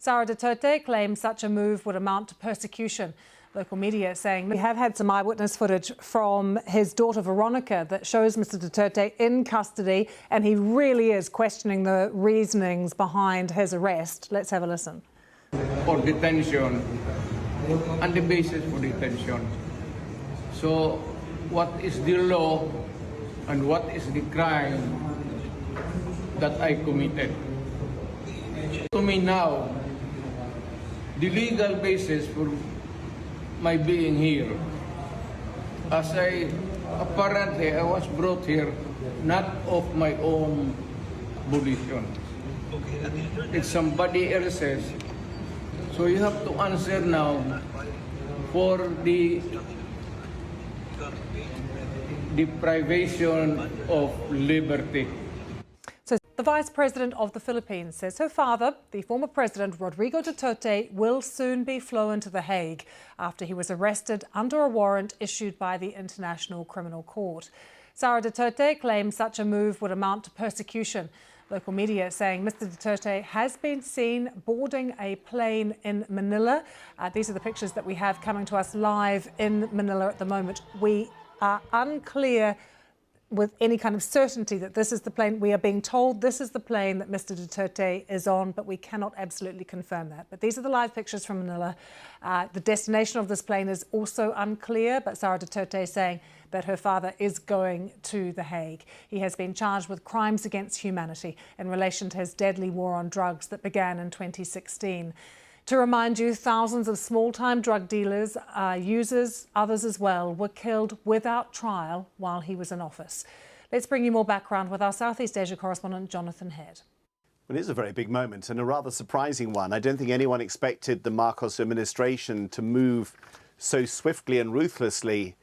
Sara Duterte claims such a move would amount to persecution. Local media saying we have had some eyewitness footage from his daughter Veronica that shows Mr Duterte in custody, and he really is questioning the reasonings behind his arrest. Let's have a listen. For detention and the basis for detention. So what is the law and what is the crime that I committed? To me now, the legal basis for my being here, as apparently I was brought here not of my own volition. It's somebody else's. So you have to answer now for the deprivation of liberty. So the Vice President of the Philippines says her father, the former President Rodrigo Duterte, will soon be flown to The Hague after he was arrested under a warrant issued by the International Criminal Court. Sara Duterte claims such a move would amount to persecution. Local media saying Mr Duterte has been seen boarding a plane in Manila. These are the pictures that we have coming to us live in Manila at the moment. We are unclear with any kind of certainty that this is the plane. We are being told this is the plane that Mr Duterte is on, but we cannot absolutely confirm that. But these are the live pictures from Manila. The destination of this plane is also unclear, but Sara Duterte is saying that her father is going to The Hague. He has been charged with crimes against humanity in relation to his deadly war on drugs that began in 2016. To remind you, thousands of small-time drug dealers, users, others as well, were killed without trial while he was in office. Let's bring you more background with our Southeast Asia correspondent, Jonathan Head. Well, it is a very big moment and a rather surprising one. I don't think anyone expected the Marcos administration to move so swiftly and ruthlessly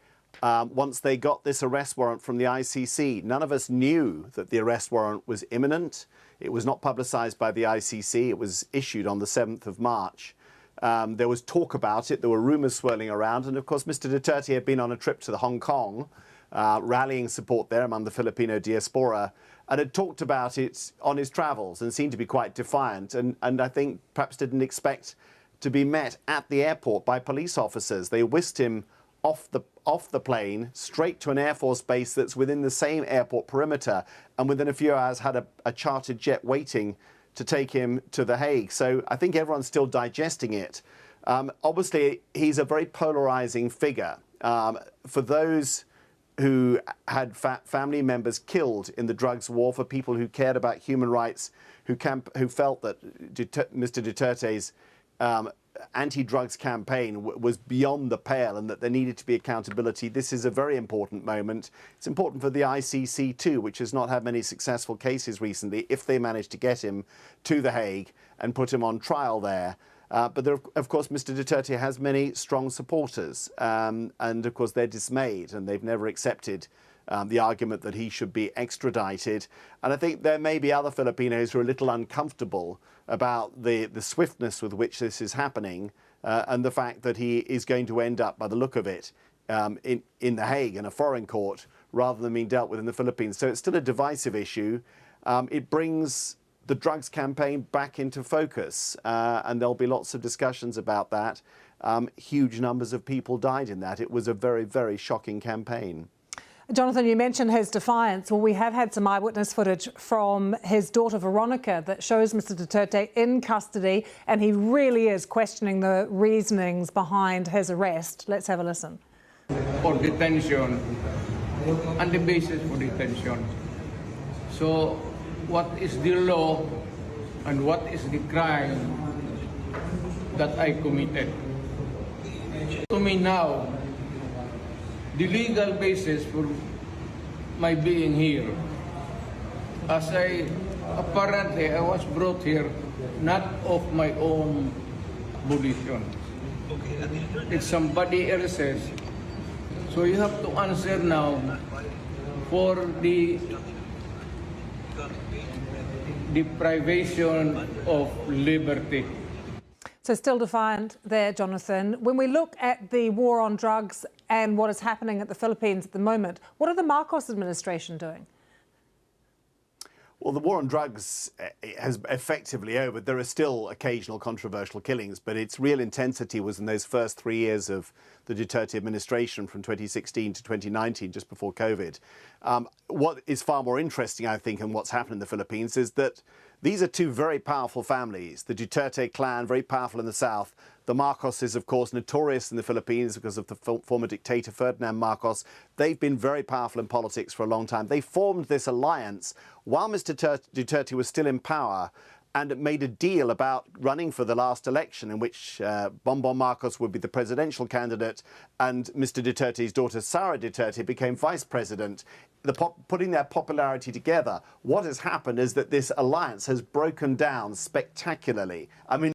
once they got this arrest warrant from the ICC. None of us knew that the arrest warrant was imminent. It was not publicised by the ICC. It was issued on the 7th of March. There was talk about it. There were rumours swirling around. And of course, Mr Duterte had been on a trip to Hong Kong, rallying support there among the Filipino diaspora, and had talked about it on his travels and seemed to be quite defiant. And I think perhaps didn't expect to be met at the airport by police officers. They whisked him off the plane straight to an Air Force base that's within the same airport perimeter, and within a few hours had a chartered jet waiting to take him to The Hague. So I think everyone's still digesting it. Obviously, he's a very polarizing figure. For those who had family members killed in the drugs war, for people who cared about human rights, who felt that Mr Duterte's anti-drugs campaign was beyond the pale and that there needed to be accountability. This is a very important moment. It's important for the ICC too, which has not had many successful cases recently, if they manage to get him to The Hague and put him on trial there. But there, of course, Mr Duterte has many strong supporters, and of course they're dismayed and they've never accepted the argument that he should be extradited. And I think there may be other Filipinos who are a little uncomfortable about the swiftness with which this is happening, and the fact that he is going to end up, by the look of it, in The Hague, in a foreign court, rather than being dealt with in the Philippines. So it's still a divisive issue. It brings the drugs campaign back into focus, and there'll be lots of discussions about that. Huge numbers of people died in that. It was a very, very shocking campaign. Jonathan, you mentioned his defiance. Well, we have had some eyewitness footage from his daughter Veronica that shows Mr Duterte in custody, and he really is questioning the reasonings behind his arrest. Let's have a listen. For detention and the basis for detention. So what is the law and what is the crime that I committed? To me now, the legal basis for my being here, as apparently I was brought here not of my own volition. It's somebody else's. So you have to answer now for the deprivation of liberty. So still defiant there, Jonathan. When we look at the war on drugs and what is happening at the Philippines at the moment, what are the Marcos administration doing? Well, the war on drugs has effectively over. There are still occasional controversial killings, but its real intensity was in those first 3 years of the Duterte administration from 2016 to 2019, just before COVID. What is far more interesting, I think, in what's happened in the Philippines is that these are two very powerful families. The Duterte clan, very powerful in the south. The Marcos is, of course, notorious in the Philippines because of the former dictator Ferdinand Marcos. They've been very powerful in politics for a long time. They formed this alliance while Mr. Duterte was still in power and made a deal about running for the last election in which Bongbong Marcos would be the presidential candidate and Mr. Duterte's daughter, Sara Duterte, became vice president. Putting their popularity together, what has happened is that this alliance has broken down spectacularly. I mean,